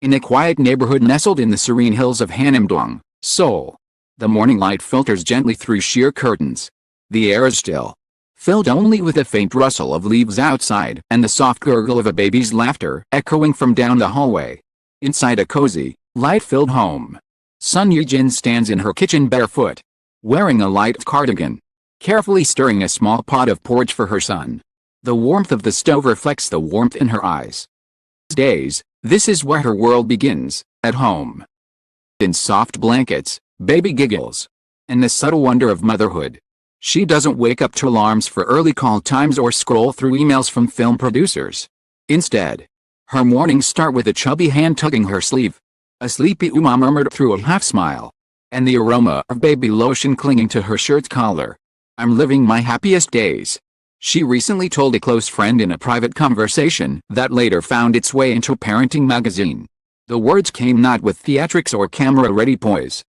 In a quiet neighborhood nestled in the serene hills of Hanamdong, Seoul. The morning light filters gently through sheer curtains. The air is still, filled only with a faint rustle of leaves outside and the soft gurgle of a baby's laughter echoing from down the hallway. Inside a cozy, light-filled home, Son Ye-jin stands in her kitchen barefoot, wearing a light cardigan, carefully stirring a small pot of porridge for her son. The warmth of the stove reflects the warmth in her eyes. These days, this is where her world begins, at home. In soft blankets, baby giggles, and the subtle wonder of motherhood. She doesn't wake up to alarms for early call times or scroll through emails from film producers. Instead, her mornings start with a chubby hand tugging her sleeve, a sleepy Uma murmured through a half-smile, and the aroma of baby lotion clinging to her shirt's collar. "I'm living my happiest days," she recently told a close friend in a private conversation that later found its way into a parenting magazine. The words came not with theatrics or camera-ready poise.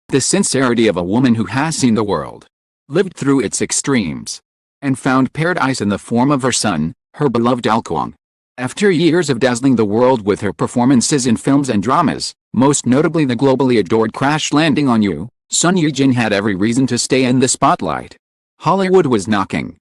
The sincerity of a woman who has seen the world, lived through its extremes, and found paradise in the form of her son, her beloved Alkong. After years of dazzling the world with her performances in films and dramas, most notably the globally adored Crash Landing on You, Son Ye-jin had every reason to stay in the spotlight. Hollywood was knocking.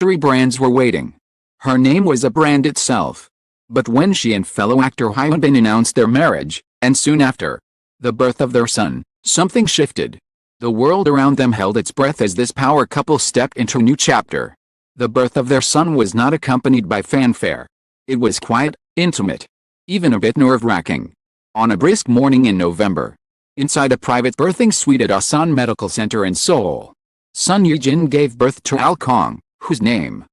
Luxury brands were waiting. Her name was a brand itself. But when she and fellow actor Hyun announced their marriage, and soon after, the birth of their son, something shifted. The world around them held its breath as this power couple stepped into a new chapter. The birth of their son was not accompanied by fanfare. It was quiet, intimate, even a bit nerve-wracking. On a brisk morning in November, inside a private birthing suite at Asan Medical Center in Seoul, Son Ye-jin gave birth to Alkong, whose name,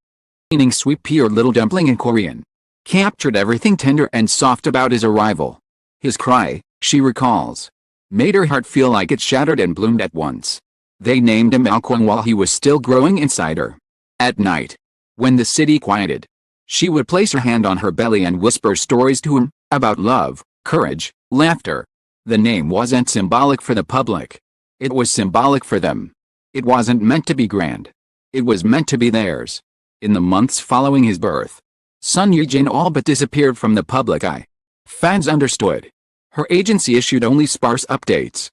meaning sweet pea or little dumpling in Korean, captured everything tender and soft about his arrival. His cry, she recalls, made her heart feel like it shattered and bloomed at once. They named him Alkong while he was still growing inside her. At night, when the city quieted, she would place her hand on her belly and whisper stories to him, about love, courage, laughter. The name wasn't symbolic for the public. It was symbolic for them. It wasn't meant to be grand. It was meant to be theirs. In the months following his birth, Son Ye-jin all but disappeared from the public eye. Fans understood. Her agency issued only sparse updates.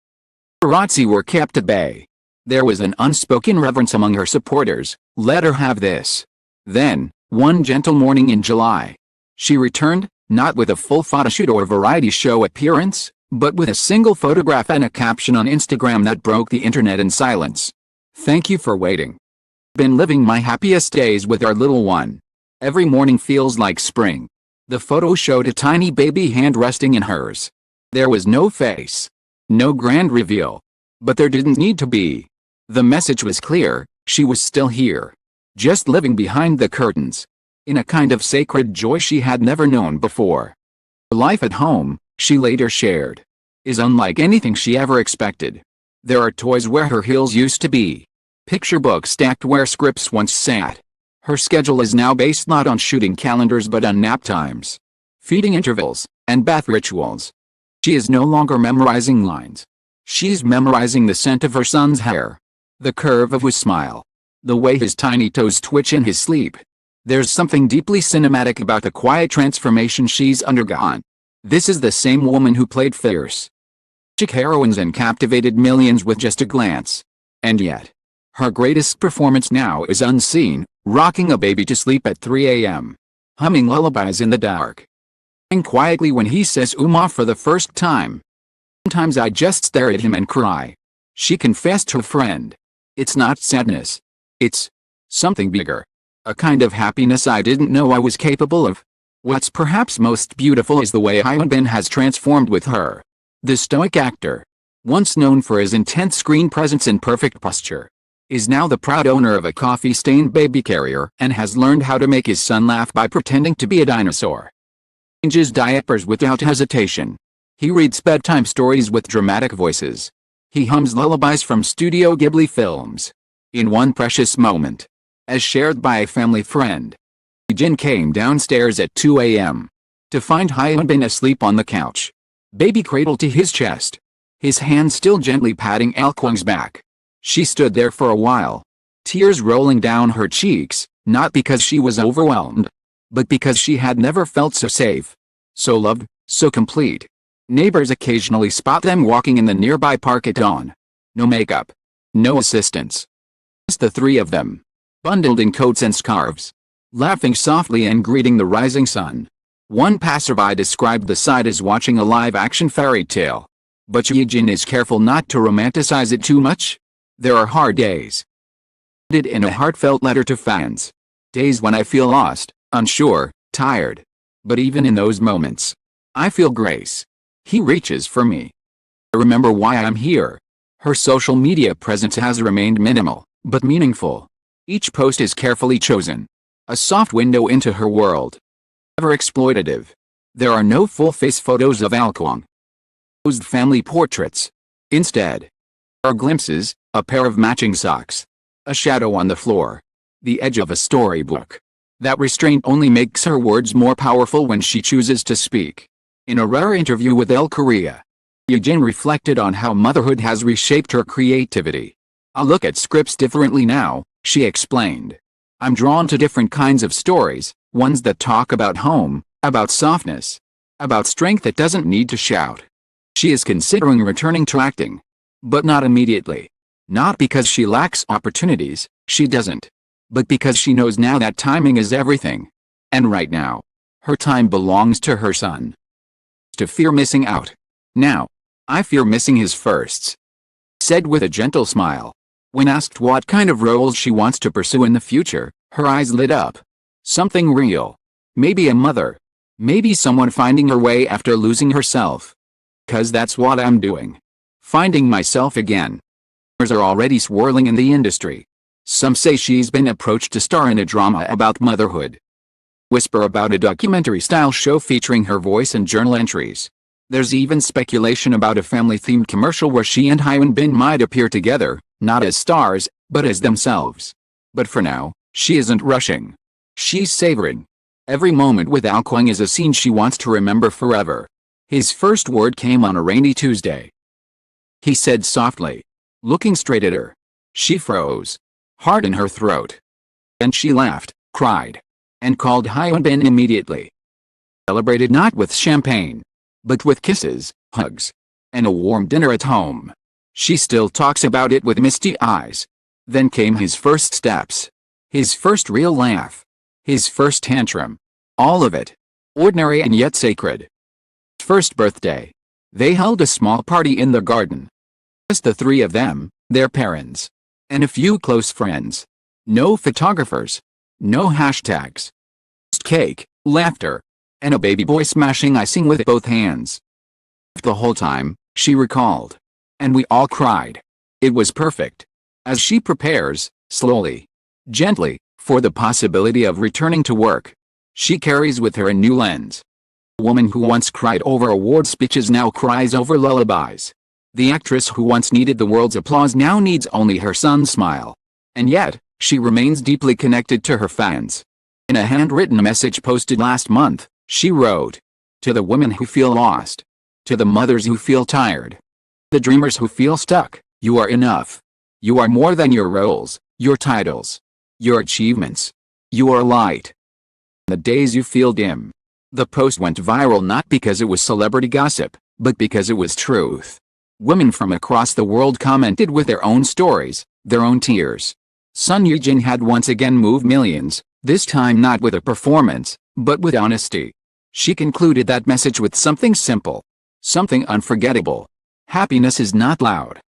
Paparazzi were kept at bay. There was an unspoken reverence among her supporters. Let her have this. Then, one gentle morning in July, she returned, not with a full photoshoot or variety show appearance, but with a single photograph and a caption on Instagram that broke the internet in silence. "Thank you for waiting. Been living my happiest days with our little one. Every morning feels like spring." The photo showed a tiny baby hand resting in hers. There was no face, no grand reveal. But there didn't need to be. The message was clear, she was still here. Just living behind the curtains, in a kind of sacred joy she had never known before. Her life at home, she later shared, is unlike anything she ever expected. There are toys where her heels used to be. Picture books stacked where scripts once sat. Her schedule is now based not on shooting calendars but on nap times, feeding intervals, and bath rituals. She is no longer memorizing lines. She's memorizing the scent of her son's hair, the curve of his smile, the way his tiny toes twitch in his sleep. There's something deeply cinematic about the quiet transformation she's undergone. This is the same woman who played fierce, chic heroines and captivated millions with just a glance. And yet, her greatest performance now is unseen, rocking a baby to sleep at 3 a.m., humming lullabies in the dark, and quietly when he says Uma for the first time. "Sometimes I just stare at him and cry," she confessed to a friend. "It's not sadness. It's something bigger. A kind of happiness I didn't know I was capable of." What's perhaps most beautiful is the way Hyun has transformed with her. The stoic actor, once known for his intense screen presence and perfect posture, is now the proud owner of a coffee-stained baby carrier and has learned how to make his son laugh by pretending to be a dinosaur. He changes diapers without hesitation. He reads bedtime stories with dramatic voices. He hums lullabies from Studio Ghibli films. In one precious moment, as shared by a family friend, Ye-jin came downstairs at 2 a.m. to find Hyun asleep on the couch, baby cradled to his chest, his hand still gently patting Alkong's back. She stood there for a while, tears rolling down her cheeks, not because she was overwhelmed, but because she had never felt so safe, so loved, So complete. Neighbors occasionally spot them walking in the nearby park at dawn. No makeup. No assistants. Just the three of them. Bundled in coats and scarves. Laughing softly and greeting the rising sun. One passerby described the sight as watching a live-action fairy tale. But Ye-jin is careful not to romanticize it too much. There are hard days. In a heartfelt letter to fans. Days when I feel lost, unsure, tired. But even in those moments, I feel grace. He reaches for me. I remember why I'm here. Her social media presence has remained minimal, but meaningful. Each post is carefully chosen. A soft window into her world. Never exploitative. There are no full-face photos of Alkong. Posed family portraits. Instead, are glimpses, a pair of matching socks. A shadow on the floor. The edge of a storybook. That restraint only makes her words more powerful when she chooses to speak. In a rare interview with Elle Korea, Ye-jin reflected on how motherhood has reshaped her creativity. I look at scripts differently now, she explained. I'm drawn to different kinds of stories, ones that talk about home, about softness, about strength that doesn't need to shout. She is considering returning to acting. But not immediately. Not because she lacks opportunities, she doesn't. But because she knows now that timing is everything. And right now, her time belongs to her son. To fear missing out. Now, I fear missing his firsts. Said with a gentle smile. When asked what kind of roles she wants to pursue in the future, her eyes lit up. Something real. Maybe a mother. Maybe someone finding her way after losing herself. 'Cause that's what I'm doing. Finding myself again. Rumors are already swirling in the industry. Some say she's been approached to star in a drama about motherhood. Whisper about a documentary-style show featuring her voice and journal entries. There's even speculation about a family-themed commercial where she and Hyun might appear together, not as stars, but as themselves. But for now, she isn't rushing. She's savoring. Every moment with Alkong is a scene she wants to remember forever. His first word came on a rainy Tuesday. He said softly, looking straight at her. She froze. Heart in her throat. And she laughed, cried, and called Hyun immediately. Celebrated not with champagne, but with kisses, hugs, and a warm dinner at home. She still talks about it with misty eyes. Then came his first steps. His first real laugh. His first tantrum. All of it. Ordinary and yet sacred. First birthday. They held a small party in the garden. Just the three of them, their parents, and a few close friends. No photographers. No hashtags. Just cake, laughter, and a baby boy smashing icing with both hands. The whole time, she recalled. And we all cried. It was perfect. As she prepares, slowly, gently, for the possibility of returning to work, she carries with her a new lens. The woman who once cried over award speeches now cries over lullabies. The actress who once needed the world's applause now needs only her son's smile. And yet, she remains deeply connected to her fans. In a handwritten message posted last month, she wrote, "To the women who feel lost. To the mothers who feel tired. The dreamers who feel stuck, you are enough. You are more than your roles, your titles, your achievements. You are light. The days you feel dim." The post went viral not because it was celebrity gossip, but because it was truth. Women from across the world commented with their own stories, their own tears. Son Ye-jin had once again moved millions, this time not with a performance, but with honesty. She concluded that message with something simple. Something unforgettable. Happiness is not loud. It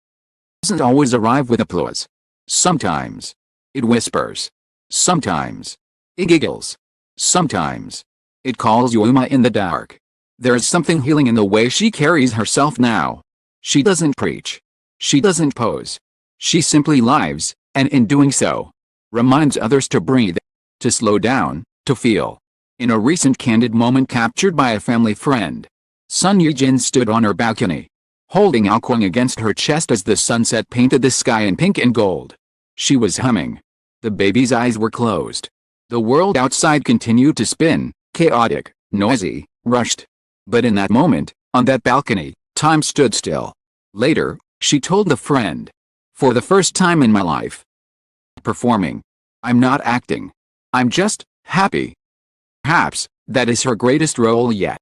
doesn't always arrive with applause. Sometimes it whispers. Sometimes it giggles. Sometimes it calls you Uma in the dark. There is something healing in the way she carries herself now. She doesn't preach. She doesn't pose. She simply lives, and in doing so, reminds others to breathe, to slow down, to feel. In a recent candid moment captured by a family friend, Son Ye-jin stood on her balcony, holding Alkong against her chest as the sunset painted the sky in pink and gold. She was humming. The baby's eyes were closed. The world outside continued to spin, chaotic, noisy, rushed. But in that moment, on that balcony, time stood still. Later, she told a friend, "For the first time in my life, performing. I'm not acting. I'm just happy." Perhaps that is her greatest role yet.